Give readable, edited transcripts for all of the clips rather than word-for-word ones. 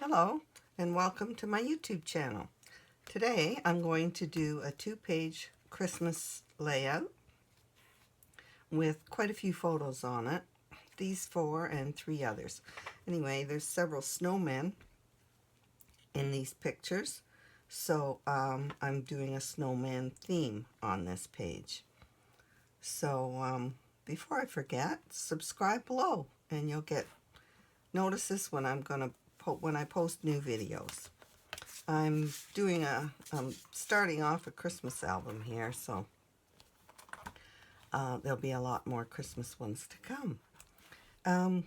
Hello and welcome to my YouTube channel. Today I'm going to do a 2-page Christmas layout with quite a few photos on it. These 4 and 3 others. Anyway, there's several snowmen in these pictures, so I'm doing a snowman theme on this page. So before I forget, subscribe below and you'll get notices when when I post new videos. I'm starting off a Christmas album here, so there'll be a lot more Christmas ones to come.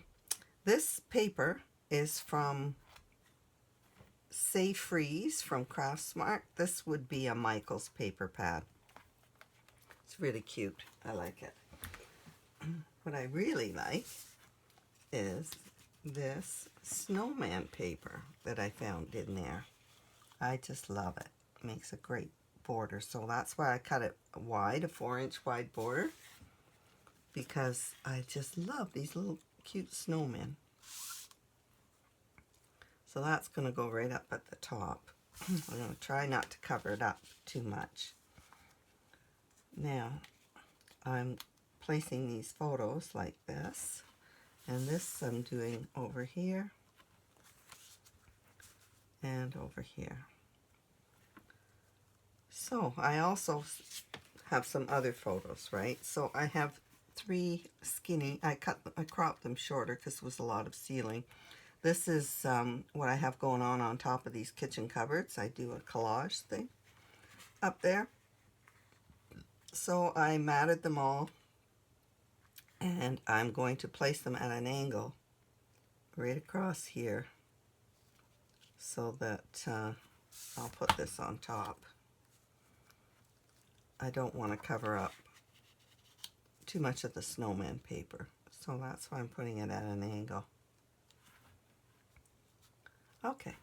This paper is from Say Freeze from Craftsmart. This would be a Michael's paper pad. It's really cute. I like it. What I really like is this snowman paper that I found in there. I just love it. It makes a great border, so that's why I cut it wide, a 4-inch wide border, because I just love these little cute snowmen. So that's going to go right up at the top. I'm going to try not to cover it up too much. Now I'm placing these photos like this. And this I'm doing over here and over here. So I also have some other photos, right? So I have 3 skinny, I cropped them shorter because there was a lot of ceiling. This is what I have going on top of these kitchen cupboards. I do a collage thing up there. So I matted them all. And I'm going to place them at an angle right across here so that I'll put this on top. I don't want to cover up too much of the snowman paper, so that's why I'm putting it at an angle. Okay,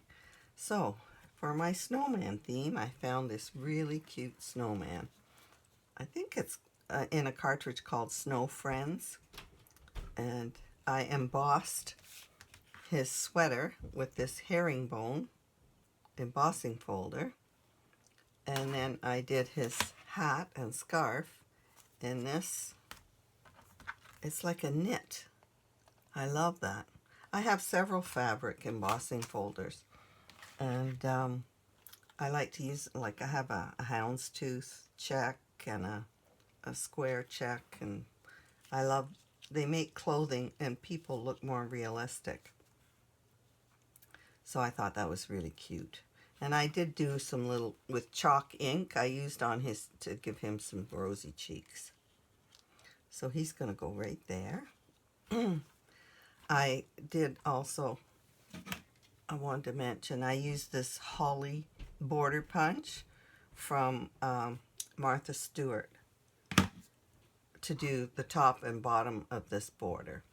so for my snowman theme, I found this really cute snowman. I think it's in a cartridge called Snow Friends, and I embossed his sweater with this herringbone embossing folder, and then I did his hat and scarf in this. It's like a knit. I love that. I have several fabric embossing folders, and I like to use, like I have a houndstooth check and a square check, and I love, they make clothing and people look more realistic. So I thought that was really cute. And I did do some little, with chalk ink, I used on his, to give him some rosy cheeks. So he's going to go right there. I did also, I wanted to mention, I used this holly border punch from Martha Stewart to do the top and bottom of this border.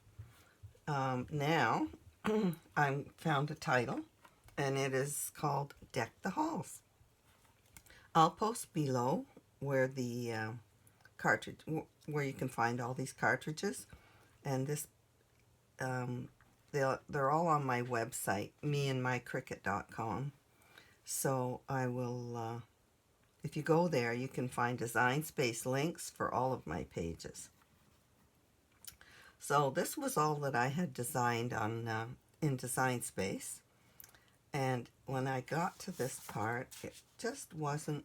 Now I found a title, and it is called Deck the Halls. I'll post below where the cartridge, where you can find all these cartridges, and this they're all on my website, meandmycricut.com. So I will, if you go there, you can find Design Space links for all of my pages. So this was all that I had designed on in Design Space. And when I got to this part, it just wasn't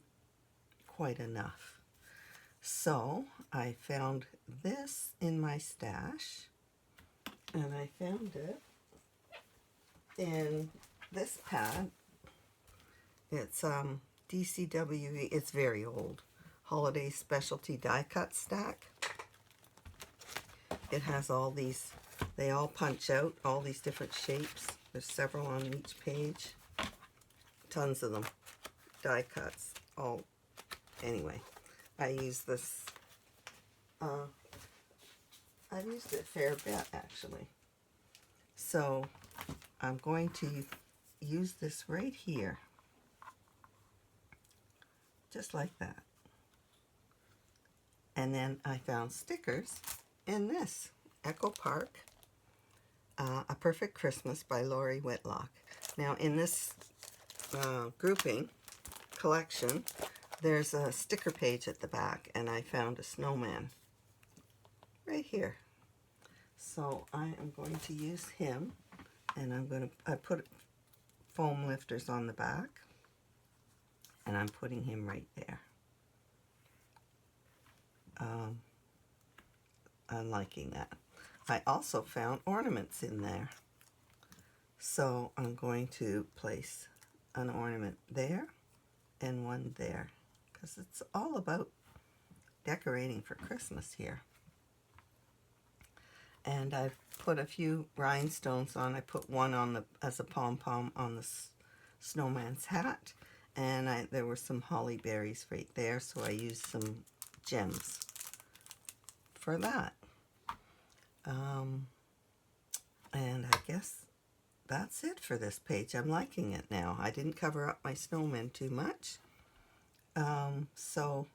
quite enough. So I found this in my stash, and I found it in this pad. It's DCWE, it's very old, Holiday Specialty Die Cut Stack. It has all these, they all punch out, all these different shapes. There's several on each page. Tons of them. Die cuts. All. Anyway, I use this. I've used it a fair bit, actually. So I'm going to use this right here. Just like that. And then I found stickers in this. Echo Park, A Perfect Christmas by Lori Whitlock. Now in this grouping collection, there's a sticker page at the back, and I found a snowman right here. So I am going to use him, and I put foam lifters on the back, and I'm putting him right there. I'm liking that. I also found ornaments in there. So I'm going to place an ornament there and one there, because it's all about decorating for Christmas here. And I've put a few rhinestones on. I put one on as a pom-pom on the snowman's hat, and there were some holly berries right there, so I used some gems for that. And I guess that's it for this page. I'm liking it now. I didn't cover up my snowmen too much. So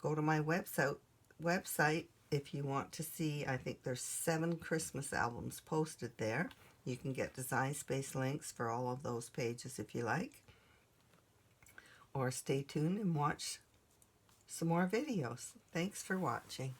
go to my website if you want to see. I think there's 7 Christmas albums posted there. You can get Design Space links for all of those pages if you like. Or stay tuned and watch some more videos. Thanks for watching.